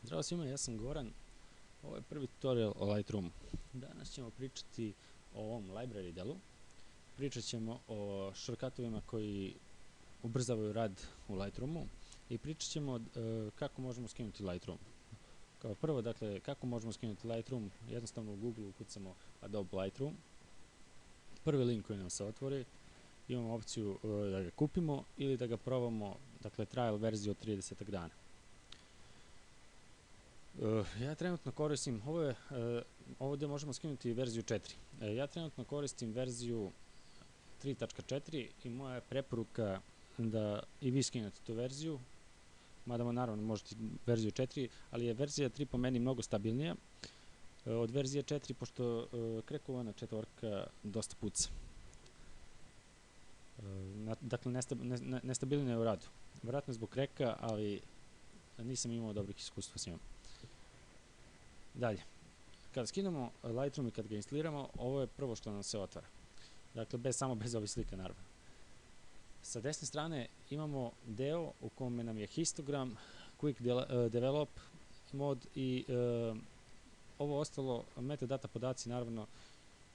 Zdravo svima, ja sam Goran. Ovo je prvi tutorial o Lightroomu. Danas ćemo pričati o ovom library delu. Pričat ćemo o shortcutovima koji ubrzavaju rad u Lightroomu i pričat ćemo kako možemo skinuti Lightroom. Kao prvo, dakle, kako možemo skinuti Lightroom? Jednostavno u Google ukucamo Adobe Lightroom. Prvi link koji nam se otvori, imamo opciju da ga kupimo ili da ga probamo, dakle, trial verziju od 30 dana. Ja trenutno koristim, ovdje možemo skinuti verziju 4. Ja trenutno koristim verziju 3.4 i moja je preporuka da i vi skinete tu verziju, mada naravno možete verziju 4, ali je verzija 3 po meni mnogo stabilnija od verzije 4, pošto krekovana četvorka dosta puca. Dakle, nestabilnija je u radu. Vjerojatno zbog kreka, ali nisam imao dobrih iskustva s njom. Dalje, kada skinemo Lightroom i kad ga instaliramo, ovo je prvo što nam se otvara. Dakle, samo bez ovih slika, naravno. Sa desne strane imamo deo u kome nam je histogram, quick develop mod i ovo ostalo metadata podaci, naravno,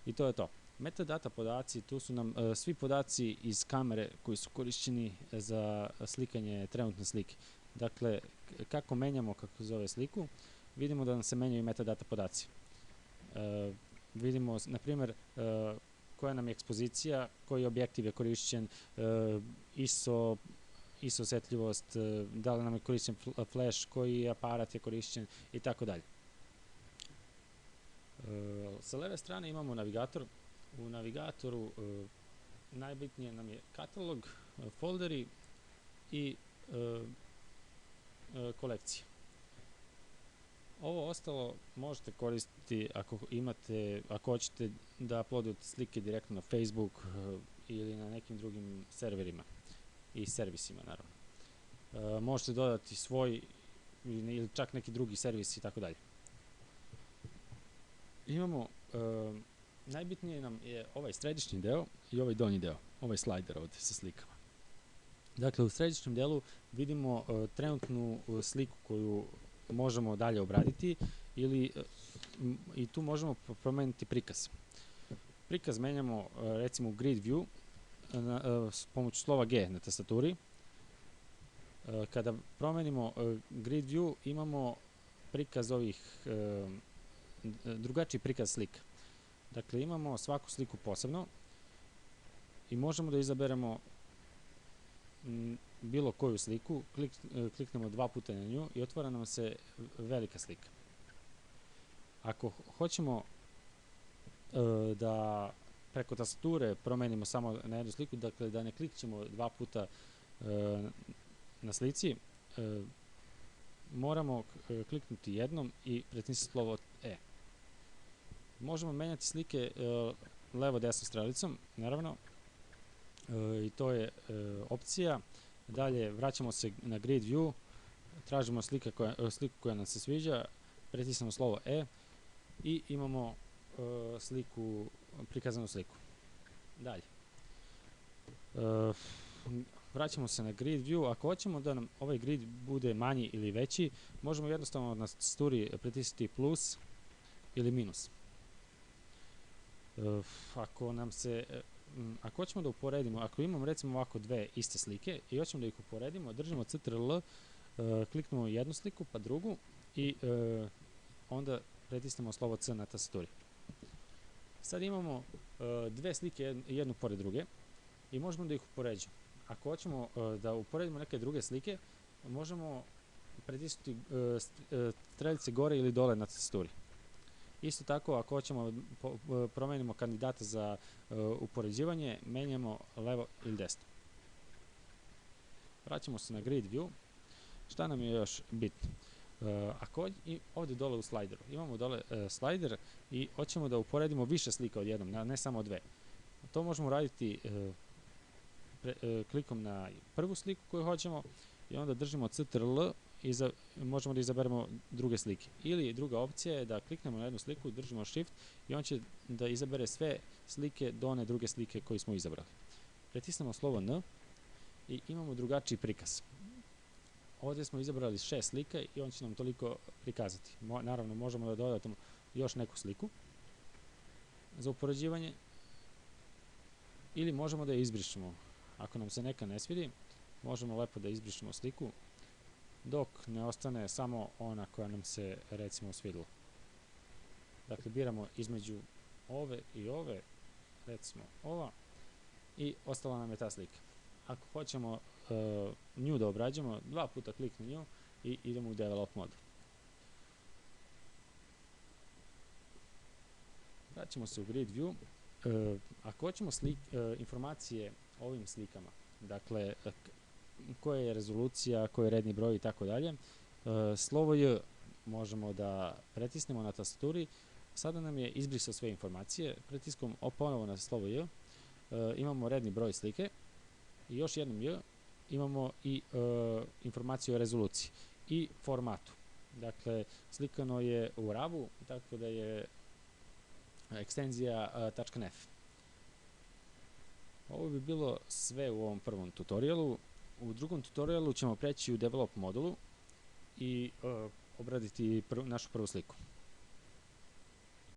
i to je to. Metadata podaci, tu su nam svi podaci iz kamere koji su korišćeni za slikanje trenutne slike. Dakle, kako menjamo, kako zove sliku, vidimo da nam se menjaju metadata podaci. Vidimo, na primjer, koja nam je ekspozicija, koji objektiv je korišćen, ISO osjetljivost, da li nam je korišćen flash, koji aparat je korišćen i tako dalje. Sa leve strane imamo navigator. U navigatoru najbitnije nam je katalog, folderi i kolekcije. Ovo ostalo možete koristiti ako hoćete da uploadujete slike direktno na Facebook ili na nekim drugim serverima i servisima, naravno. Možete dodati svoj ili čak neki drugi servis i tako dalje. Imamo, najbitnije nam je ovaj središnji deo i ovaj donji deo, ovaj slider ovdje sa slikama. Dakle, u središnjem delu vidimo trenutnu sliku koju možemo dalje obraditi i tu možemo promeniti prikaz. Prikaz menjamo recimo u grid view s pomoću slova G na tastaturi. Kada promenimo grid view imamo prikaz drugačiji prikaz slika. Dakle, imamo svaku sliku posebno i možemo da izaberemo bilo koju sliku, kliknemo 2 puta na nju i otvara nam se velika slika. Ako hoćemo da preko tastature promenimo samo na jednu sliku, dakle da ne klikćemo 2 puta na slici, moramo kliknuti jednom i pritisnuti slovo E. Možemo menjati slike levo-desnom strelicom, naravno, i to je opcija. Dalje vraćamo se na grid view, tražimo sliku koja nam se sviđa, pritisnemo slovo E i imamo prikazanu sliku. Dalje. Vraćamo se na grid view. Ako hoćemo da nam ovaj grid bude manji ili veći, možemo jednostavno na tastaturi pritisnuti plus ili minus. Ako hoćemo da uporedimo, ako imamo recimo ovako dve iste slike i hoćemo da ih uporedimo, držimo Ctrl, kliknemo jednu sliku pa drugu i onda pritisnemo slovo C na tastaturi. Sad imamo dve slike jednu pored druge i možemo da ih upoređujemo. Ako hoćemo da uporedimo neke druge slike, možemo pritisnuti strelice gore ili dole na tastaturi. Isto tako, ako hoćemo promenimo kandidata za upoređivanje, menjamo levo ili desno. Vraćamo se na grid view. Šta nam je još bitno? Ovdje dole u slideru imamo dole slider i hoćemo da uporedimo više slika odjednom, ne samo dve. To možemo raditi klikom na prvu sliku koju hoćemo i onda držimo Ctrl i možemo da izaberemo druge slike. Ili druga opcija je da kliknemo na jednu sliku, držimo Shift i on će da izabere sve slike do one druge slike koju smo izabrali. Pritisnemo slovo N i imamo drugačiji prikaz. ovdje smo izabrali 6 slika i on će nam toliko prikazati. Naravno, možemo da dodamo još neku sliku za upoređivanje ili možemo da je izbrišemo. Ako nam se neka ne svidi, možemo lepo da izbrišemo sliku dok ne ostane samo ona koja nam se recimo svidila. Dakle, biramo između ove i ove, recimo ova, i ostala nam je ta slika. Ako hoćemo nju da obrađujemo, 2 puta klikni nju i idemo u Develop mod. Vraćamo se u Grid View. Ako hoćemo informacije o ovim slikama, dakle, koja je rezolucija, koji je redni broj i tako dalje, slovo J možemo da pretisnemo na tastaturi. Sada nam je izbrisao sve informacije. Pritiskom ponovo na slovo J imamo redni broj slike i još jednom J imamo i informaciju o rezoluciji i formatu. Dakle, slikano je u RAW, tako da je ekstenzija .nef. Ovo bi bilo sve u ovom prvom tutorialu. U drugom tutorialu ćemo preći u Develop modulu i obraditi našu prvu sliku.